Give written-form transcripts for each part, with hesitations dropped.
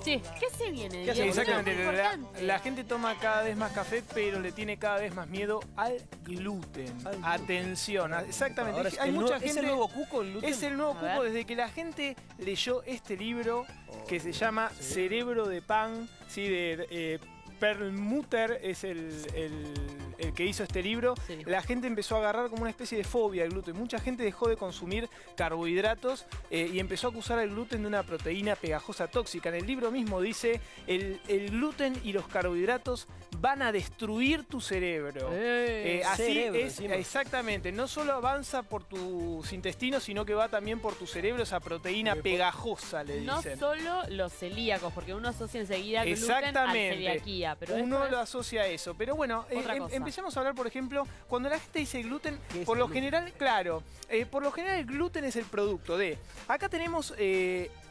Sí, ¿qué se viene? ¿Qué hace? Diego? Exactamente, Muy importante. la gente toma cada vez más café, pero le tiene cada vez más miedo al gluten. Atención, exactamente. Ahora Hay mucha ¿Es gente. el nuevo cuco el gluten? Es el nuevo A cuco ver. desde que la gente leyó este libro que se llama Cerebro de Pan, ¿sí? De Perlmutter es el que hizo este libro. Sí. La gente empezó a agarrar como una especie de fobia al gluten. Mucha gente dejó de consumir carbohidratos y empezó a acusar al gluten de una proteína pegajosa tóxica. En el libro mismo dice, el gluten y los carbohidratos van a destruir tu cerebro. Así cerebro, es, encima. exactamente. No solo avanza por tus intestinos, sino que va también por tu cerebro, esa proteína pegajosa, le No dicen. solo los celíacos, porque uno asocia enseguida gluten a Exactamente. celiaquía. Pero Uno esto lo es asocia a eso. Pero bueno, otra cosa. empecemos a hablar, por ejemplo, cuando la gente dice gluten, ¿Qué es por el lo gluten? general, claro, por lo general el gluten es el producto de... Acá tenemos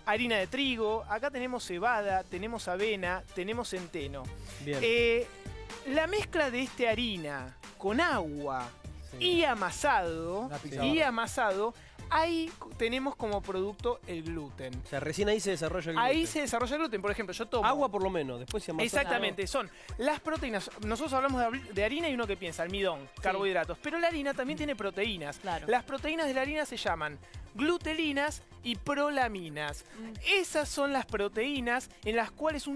harina de trigo, acá tenemos cebada, tenemos avena, tenemos centeno. Bien. La mezcla de esta harina con agua Sí. y amasado, Una pizza. ahí tenemos como producto el gluten. O sea, recién ahí se desarrolla el gluten. Ahí se desarrolla el gluten. Por ejemplo, yo tomo... Agua por lo menos, después se amasa. Exactamente, son las proteínas. Nosotros hablamos de harina y uno que piensa, almidón, carbohidratos. Pero la harina también tiene proteínas. Claro. Las proteínas de la harina se llaman glutelinas y prolaminas. Esas son las proteínas en las cuales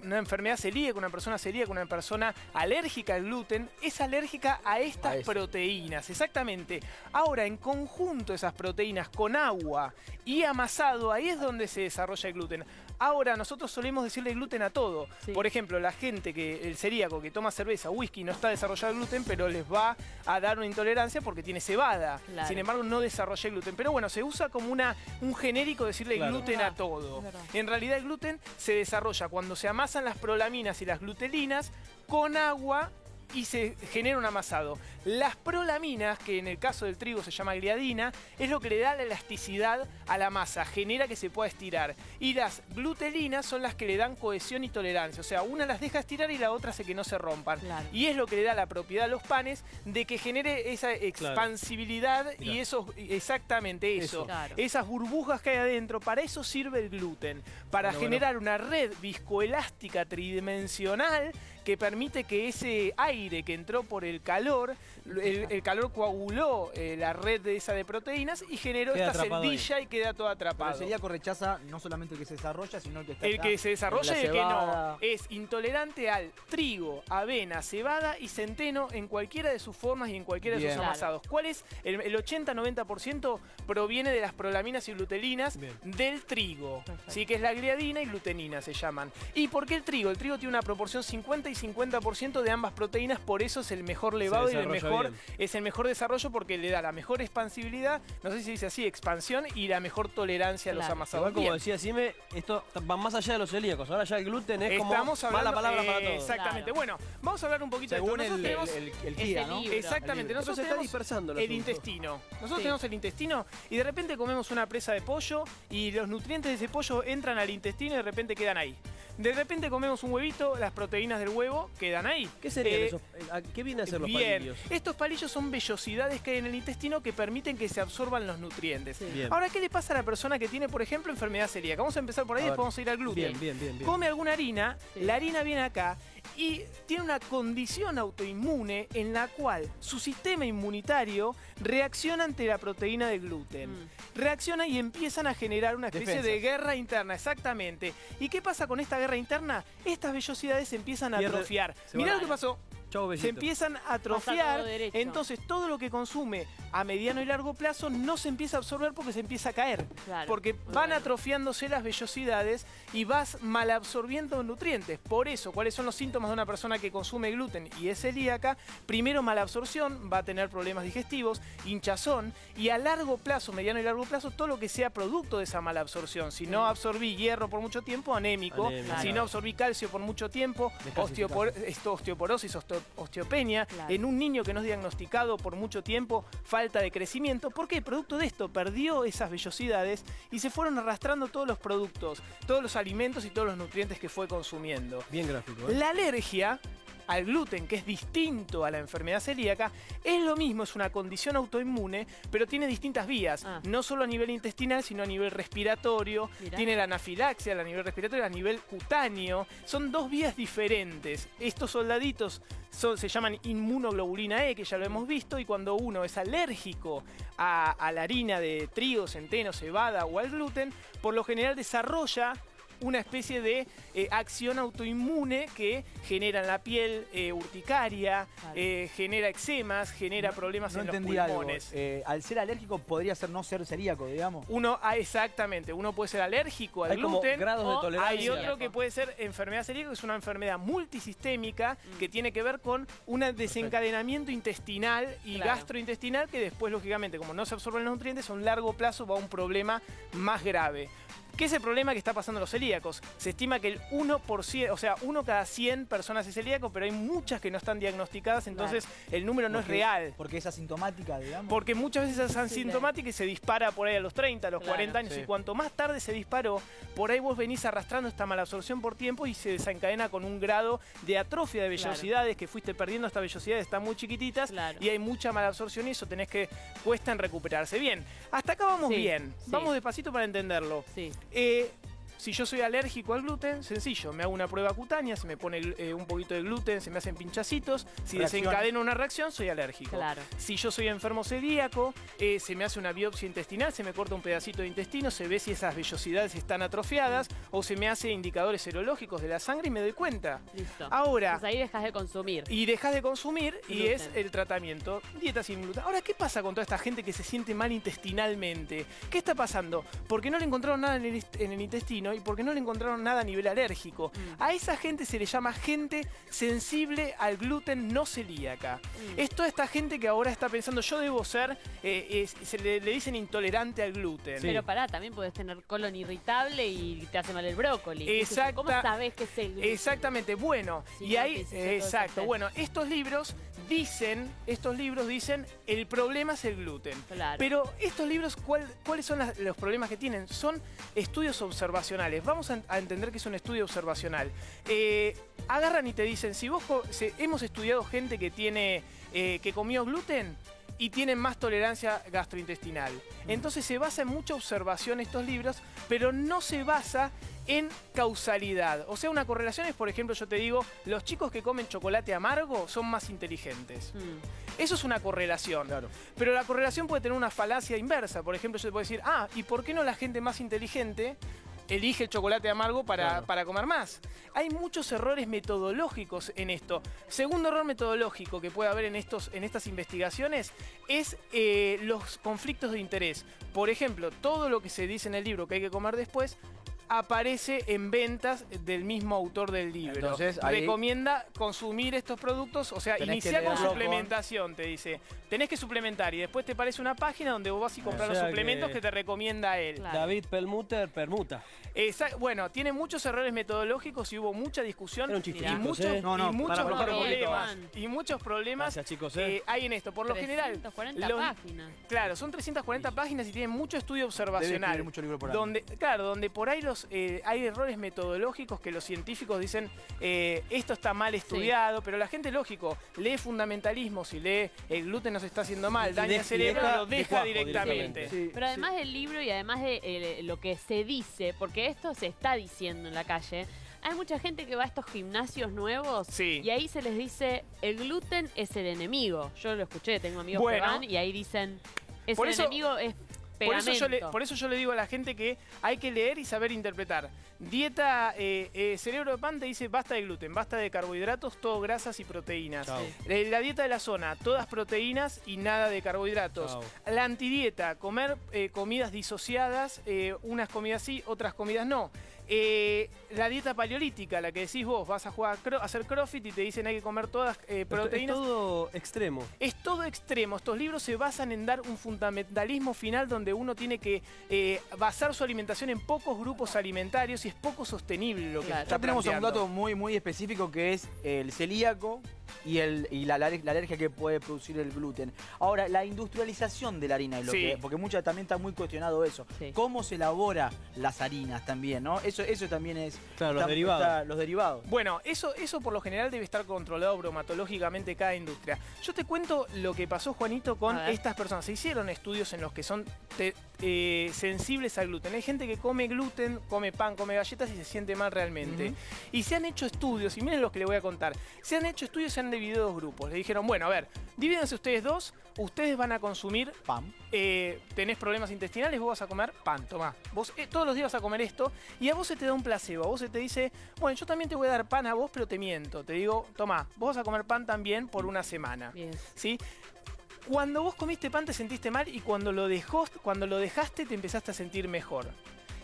una enfermedad celíaca, una persona celíaca, una persona alérgica al gluten, es alérgica a estas A eso. proteínas. Exactamente. Ahora, en conjunto esas proteínas con agua y amasado, ahí es donde se desarrolla el gluten. Ahora, nosotros solemos decirle gluten a todo. Sí. Por ejemplo, la gente el celíaco que toma cerveza, whisky, no está desarrollado el gluten, pero les va a dar una intolerancia porque tiene cebada. Claro. Sin embargo, no desarrolla el gluten. Pero bueno, se usa como un genérico decirle Claro. gluten Es a verdad, todo. es verdad. En realidad el gluten se desarrolla cuando se amasan las prolaminas y las glutelinas con agua y se genera un amasado. Las prolaminas, que en el caso del trigo se llama gliadina, es lo que le da la elasticidad a la masa, genera que se pueda estirar. Y las glutelinas son las que le dan cohesión y tolerancia. O sea, una las deja estirar y la otra hace que no se rompan. Claro. Y es lo que le da la propiedad a los panes de que genere esa expansibilidad y eso, exactamente eso. Claro. Esas burbujas que hay adentro, para eso sirve el gluten. Para Bueno, generar una red viscoelástica tridimensional que permite que ese aire que entró por el calor, el calor coaguló la red de esa de proteínas y generó Queda esta atrapado celdilla y queda todo Pero atrapado. el celíaco rechaza no solamente el que se desarrolla, sino el que está El acá, que se desarrolla y la el que no. cebada. Es intolerante al trigo, avena, cebada y centeno en cualquiera de sus formas y en cualquiera de Bien. sus Claro. amasados. ¿Cuál es? El 80-90% proviene de las prolaminas y glutelinas Bien. del trigo. Perfecto. Sí, que es la gliadina y glutenina se llaman. ¿Y por qué el trigo? El trigo tiene una proporción 50 y 50% de ambas proteínas, por eso es el mejor levado y desarrolla es el mejor desarrollo porque le da la mejor expansibilidad, no sé si se dice así, expansión y la mejor tolerancia a los Claro. amasados. Igual como Bien. decía Sime, esto va más allá de los celíacos. Ahora ya el gluten es como Estamos hablando, mala palabra para todo. Exactamente. Claro. Bueno, vamos a hablar un poquito Según de esto. el Nosotros tenemos guía, ese ¿no? libro. exactamente, El nosotros Entonces está tenemos dispersando el el asunto. intestino. Nosotros Sí. tenemos el intestino y de repente comemos una presa de pollo y los nutrientes de ese pollo entran al intestino y de repente quedan ahí. De repente comemos un huevito, las proteínas del huevo quedan ahí. ¿Qué serían esos? ¿A qué vienen a ser los Bien, palillos? estos palillos son vellosidades que hay en el intestino que permiten que se absorban los nutrientes. Sí. Bien. Ahora, ¿qué le pasa a la persona que tiene, por ejemplo, enfermedad celíaca? Vamos a empezar por ahí y A ver. después vamos a ir al gluten. Bien. Come alguna harina, Sí. la harina viene acá y tiene una condición autoinmune en la cual su sistema inmunitario reacciona ante la proteína de gluten. Reacciona y empiezan a generar una especie de Defensas. guerra interna, exactamente. ¿Y qué pasa con esta guerra interna? Estas vellosidades se empiezan a Pierde- atrofiar. se Mirá va. lo que pasó. Chau, Se besito. empiezan a Pasa atrofiar, todo derecho. entonces todo lo que consume a mediano y largo plazo no se empieza a absorber porque se empieza a caer. Claro, Porque muy van bueno. atrofiándose las vellosidades y vas malabsorbiendo nutrientes. Por eso, ¿cuáles son los síntomas de una persona que consume gluten y es celíaca? Primero, malabsorción, va a tener problemas digestivos, hinchazón y a largo plazo, mediano y largo plazo, todo lo que sea producto de esa malabsorción. Si no absorbí hierro por mucho tiempo, anémico. Anémico. Si no absorbí calcio por mucho tiempo, osteoporosis, osteopenia. Claro. En un niño que no es diagnosticado por mucho tiempo, falta de crecimiento. ¿Por qué? Producto de esto, perdió esas vellosidades y se fueron arrastrando todos los productos, todos los alimentos y todos los nutrientes que fue consumiendo. Bien gráfico, ¿eh? La alergia al gluten, que es distinto a la enfermedad celíaca, es lo mismo, es una condición autoinmune, pero tiene distintas vías, no solo a nivel intestinal, sino a nivel respiratorio. Mirá. Tiene la anafilaxia a nivel respiratorio, a nivel cutáneo. Son dos vías diferentes. Estos soldaditos se llaman inmunoglobulina E, que ya lo hemos visto, y cuando uno es alérgico a la harina de trigo, centeno, cebada o al gluten, por lo general desarrolla una especie de acción autoinmune que genera en la piel urticaria, genera eczemas, genera problemas en los pulmones. Al ser alérgico podría ser no ser celíaco, digamos. Exactamente, uno puede ser alérgico al Hay como gluten. grados de o tolerancia. Hay otro que puede ser enfermedad celíaca, que es una enfermedad multisistémica que tiene que ver con un desencadenamiento intestinal y gastrointestinal que después, lógicamente, como no se absorben los nutrientes, a un largo plazo va a un problema más grave. ¿Qué es el problema que está pasando en los celíacos? Se estima que el 1%, o sea, 1 cada 100 personas es celíaco, pero hay muchas que no están diagnosticadas, entonces el número no es real. Porque es asintomática, digamos. Porque muchas veces es asintomática y se dispara por ahí a los 30, a los 40 años. Sí. Y cuanto más tarde se disparó, por ahí vos venís arrastrando esta malabsorción por tiempo y se desencadena con un grado de atrofia de vellosidades, que fuiste perdiendo estas vellosidades, están muy chiquititas y hay mucha malabsorción y eso cuesta en recuperarse. Bien, hasta acá vamos bien. Vamos despacito para entenderlo. Sí. Si yo soy alérgico al gluten, sencillo, me hago una prueba cutánea, se me pone un poquito de gluten, se me hacen pinchacitos, si desencadeno una reacción, soy alérgico. Claro. Si yo soy enfermo celíaco, se me hace una biopsia intestinal, se me corta un pedacito de intestino, se ve si esas vellosidades están atrofiadas o se me hace indicadores serológicos de la sangre y me doy cuenta. Listo. Ahora, Entonces ahí dejas de consumir. y dejas de consumir y Gluten. es el tratamiento, dieta sin gluten. Ahora, ¿qué pasa con toda esta gente que se siente mal intestinalmente? ¿Qué está pasando? Porque no le encontraron nada en el intestino y porque no le encontraron nada a nivel alérgico. A esa gente se le llama gente sensible al gluten no celíaca. Es toda esta gente que ahora está pensando, yo debo ser, le dicen intolerante al gluten. Pero pará, también podés tener colon irritable y te hace mal el brócoli. Exacta- ¿Cómo sabés que es el gluten? Exactamente, bueno, Sí, y ahí, no te hiciste todo ese exacto, test. bueno, estos libros dicen, el problema es el gluten. Claro. Pero estos libros, ¿cuáles son los problemas que tienen? Son estudios observacionales. Vamos a entender que es un estudio observacional. Agarran y te dicen, si hemos estudiado gente que comió gluten y tienen más tolerancia gastrointestinal. Entonces se basa en mucha observación estos libros, pero no se basa en causalidad. O sea, una correlación es, por ejemplo, yo te digo, los chicos que comen chocolate amargo son más inteligentes. Eso es una correlación. Claro. Pero la correlación puede tener una falacia inversa. Por ejemplo, yo te puedo decir, ¿y por qué no la gente más inteligente elige el chocolate amargo para comer más? Hay muchos errores metodológicos en esto. Segundo error metodológico que puede haber en estas investigaciones es los conflictos de interés. Por ejemplo, todo lo que se dice en el libro que hay que comer después aparece en ventas del mismo autor del libro. Entonces, ahí recomienda consumir estos productos, o sea, tenés que iniciar con leerlo suplementación, te dice. Tenés que suplementar y después te aparece una página donde vos vas y comprar O sea los suplementos que- que te recomienda él. Claro. David Perlmutter permuta. Bueno, tiene muchos errores metodológicos y hubo mucha discusión Era un chiste, y chicos, muchos, ¿eh? No, no, y muchos para romper un poquito, problemas. Juan. Y muchos problemas Gracias, chicos, hay en esto. Por lo general, 340 los- páginas. claro, son 340 páginas y tienen mucho estudio Debe observacional. escribir mucho libro por año. Donde por ahí hay errores metodológicos que los científicos dicen esto está mal estudiado, pero la gente, lógico, lee fundamentalismos y lee el gluten nos está haciendo mal, daña el cerebro, deja lo de deja cuajo directamente. Sí, Pero además del libro y además de lo que se dice, porque esto se está diciendo en la calle, hay mucha gente que va a estos gimnasios nuevos Sí. y ahí se les dice el gluten es el enemigo. Yo lo escuché, tengo amigos Bueno. que van y ahí dicen Por el eso- enemigo es Por eso, pegamento. por eso yo le digo a la gente que hay que leer y saber interpretar. Dieta Cerebro de Pan te dice basta de gluten, basta de carbohidratos, todo grasas y proteínas. Chau. La dieta de la zona, todas proteínas y nada de carbohidratos. Chau. La antidieta, comer comidas disociadas, unas comidas sí, otras comidas no. La dieta paleolítica, la que decís vos, vas a jugar a hacer CrossFit y te dicen hay que comer todas proteínas. Es todo extremo. Es todo extremo. Estos libros se basan en dar un fundamentalismo final donde uno tiene que basar su alimentación en pocos grupos alimentarios y es poco sostenible lo que Claro. está Ya tenemos un planteando. dato muy, muy específico que es el celíaco y la alergia que puede producir el gluten. Ahora, la industrialización de la harina, es lo Sí. porque también está muy cuestionado eso. Sí. ¿Cómo se elabora las harinas también, no? Eso también es... Claro, los derivados. Los derivados. Bueno, eso por lo general debe estar controlado bromatológicamente cada industria. Yo te cuento lo que pasó, Juanito, con A ver. estas personas. Se hicieron estudios en los que son sensibles al gluten. Hay gente que come gluten, come pan, come galletas y se siente mal realmente. Y se han hecho estudios, y miren los que les voy a contar. Se han hecho estudios, se han dividido dos grupos. Le dijeron, bueno, a ver, divídense ustedes dos, ustedes van a consumir Pan. tenés problemas intestinales, vos vas a comer pan, tomá. Vos todos los días vas a comer esto y a vos se te da un placebo. A vos se te dice, bueno, yo también te voy a dar pan a vos, pero te miento. Te digo, tomá, vos vas a comer pan también por una semana. Bien. ¿Sí? Cuando vos comiste pan te sentiste mal y cuando lo dejaste te empezaste a sentir mejor.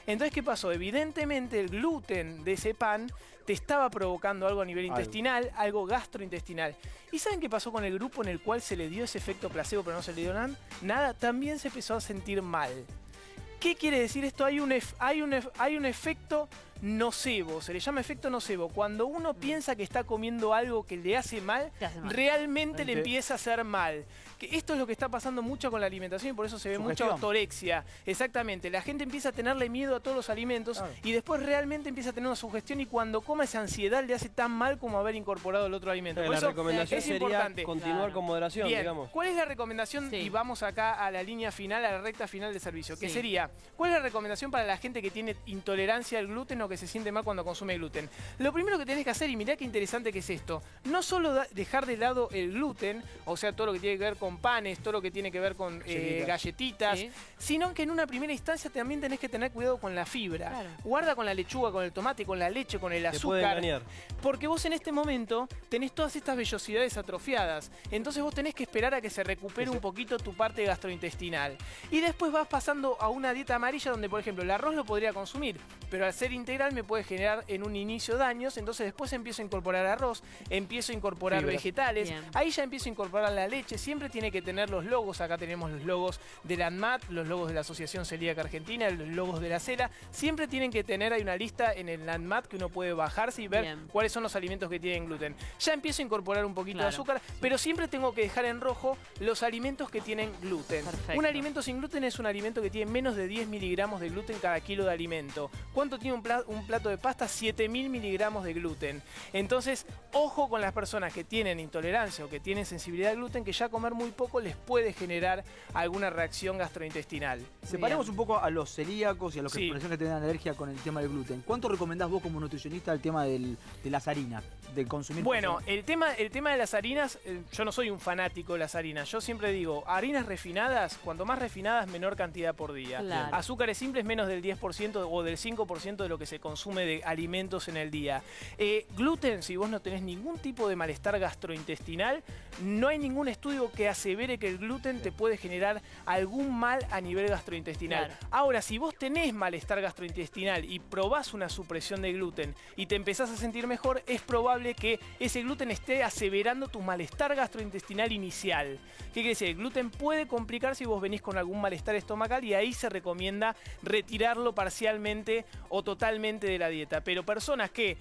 Entonces, ¿qué pasó? Evidentemente el gluten de ese pan te estaba provocando algo a nivel intestinal, algo gastrointestinal. ¿Y saben qué pasó con el grupo en el cual se le dio ese efecto placebo pero no se le dio nada? También se empezó a sentir mal. ¿Qué quiere decir esto? Hay un efecto nocebo, se le llama efecto nocebo. Cuando uno piensa que está comiendo algo que le hace mal, Te hace mal. realmente le empieza a hacer mal. Que esto es lo que está pasando mucho con la alimentación y por eso se ve mucha Sugestión. ortorexia. Exactamente, la gente empieza a tenerle miedo a todos los alimentos y después realmente empieza a tener una sugestión y cuando come esa ansiedad le hace tan mal como haber incorporado el otro alimento. Por La eso recomendación es sería importante. continuar Claro. con moderación, Bien, digamos. ¿cuál es la recomendación? Sí. Y vamos acá a la línea final, a la recta final del servicio. Que Sí. sería, ¿cuál es la recomendación para la gente que tiene intolerancia al gluten o que se siente mal cuando consume gluten? Lo primero que tenés que hacer, y mirá qué interesante que es esto, no solo dejar de lado el gluten, o sea, todo lo que tiene que ver con panes, todo lo que tiene que ver con galletitas, Sí. sino que en una primera instancia también tenés que tener cuidado con la fibra. Claro. Guarda con la lechuga, con el tomate, con la leche, con el Te puede azúcar. engañar. Porque vos en este momento tenés todas estas vellosidades atrofiadas. Entonces vos tenés que esperar a que se recupere un poquito tu parte gastrointestinal. Y después vas pasando a una dieta amarilla donde, por ejemplo, el arroz lo podría consumir, pero al ser integral me puede generar en un inicio daños. Entonces después empiezo a incorporar arroz, empiezo a incorporar Fibra. vegetales. Bien. Ahí ya empiezo a incorporar la leche. Siempre tiene que tener los logos. Acá tenemos los logos de la ANMAT, los logos de la Asociación Celíaca Argentina, los logos de la CELA. Siempre tienen que tener, hay una lista en el ANMAT que uno puede bajarse y ver Bien. cuáles son los alimentos que tienen gluten. Ya empiezo a incorporar un poquito de Claro. azúcar, pero siempre tengo que dejar en rojo los alimentos que tienen gluten. Perfecto. Un alimento sin gluten es un alimento que tiene menos de 10 miligramos de gluten cada kilo de alimento. ¿Cuánto tiene un plato de pasta? 7.000 miligramos de gluten. Entonces, ojo con las personas que tienen intolerancia o que tienen sensibilidad al gluten, que ya comer muy poco les puede generar alguna reacción gastrointestinal. Separemos Bien. un poco a los celíacos y a los Sí. que tienen alergia con el tema del gluten. ¿Cuánto recomendás vos como nutricionista el tema de las harinas? Del consumir. Bueno, el tema de las harinas, yo no soy un fanático de las harinas. Yo siempre digo, harinas refinadas, cuanto más refinadas, menor cantidad por día. Claro. Azúcares simples, menos del 10% o del 5% de lo que se consume de alimentos en el día. Gluten, si vos no tenés ningún tipo de malestar gastrointestinal, no hay ningún estudio que asevere que el gluten te puede generar algún mal a nivel gastrointestinal. Claro. Ahora, si vos tenés malestar gastrointestinal y probás una supresión de gluten y te empezás a sentir mejor, es probable que ese gluten esté aseverando tu malestar gastrointestinal inicial. ¿Qué quiere decir? El gluten puede complicar si vos venís con algún malestar estomacal y ahí se recomienda retirarlo parcialmente o totalmente de la dieta. Pero personas que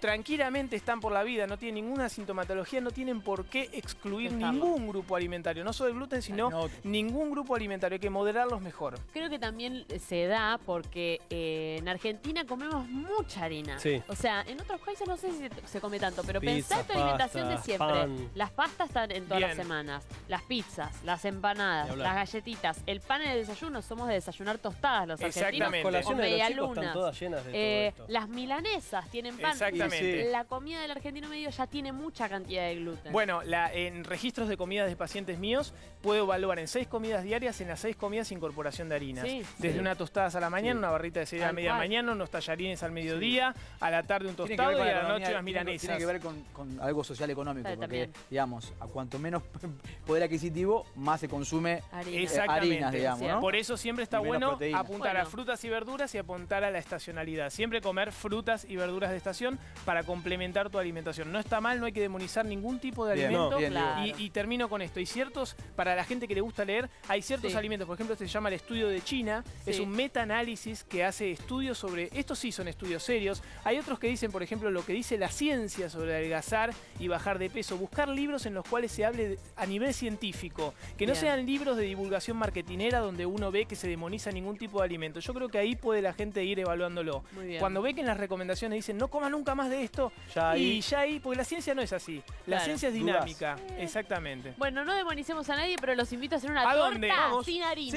tranquilamente están por la vida, no tienen ninguna sintomatología, no tienen por qué excluir Dejarlo. ningún grupo alimentario. No solo el gluten, sino No, otros. ningún grupo alimentario. Hay que moderarlos mejor. Creo que también se da porque en Argentina comemos mucha harina. Sí. O sea, en otros países no sé si se come tanto, pero Pizza, pensá en tu alimentación de pasta, siempre. pan. Las pastas están en todas las Bien. semanas. Las pizzas, las Ni empanadas, hablar. las galletitas, el pan en el desayuno. Somos de desayunar tostadas los argentinos. Exactamente. Las O colaciones de los chicos medialunas. están todas llenas de todo esto. Las milanesas tienen pan. Exactamente. Sí. La comida del argentino medio ya tiene mucha cantidad de gluten. Bueno, en registros de comidas de pacientes míos, puedo evaluar en 6 comidas diarias, en las 6 comidas incorporación de harinas. Sí, Desde sí. una tostada a la mañana, Sí. una barrita de cereal a Tal media cual. mañana, unos tallarines al mediodía, a la tarde un Tiene que tostado ver con y a la economía, noche unas tiene milanesas. que ver con algo social económico, Sí, porque, también. digamos, a cuanto menos poder adquisitivo, más se consume Harina. Exactamente. harinas, digamos, ¿no? Por eso siempre está Y menos bueno proteínas. apuntar a Bueno. frutas y verduras y apuntar a la estacionalidad. realidad. Siempre comer frutas y verduras de estación para complementar tu alimentación. No está mal, no hay que demonizar ningún tipo de Bien, alimento. no, bien, claro. Y termino con esto. Y ciertos, para la gente que le gusta leer, hay ciertos Sí. alimentos. Por ejemplo, este se llama el estudio de China. Sí. Es un meta-análisis que hace estudios sobre... Estos sí son estudios serios. Hay otros que dicen, por ejemplo, lo que dice la ciencia sobre adelgazar y bajar de peso. Buscar libros en los cuales se hable a nivel científico. Que no Bien. sean libros de divulgación marketinera donde uno ve que se demoniza ningún tipo de alimento. Yo creo que ahí puede la gente ir evaluándolo. Muy bien. Cuando ve que en las recomendaciones dicen no coma nunca más de esto, Ya ahí- y ya ahí, porque la ciencia no es así. La Claro. ciencia es Dudás. dinámica. Exactamente. Bueno, no demonicemos a nadie, pero los invito a hacer una ¿A torta dónde? Vamos. sin harina. Sí.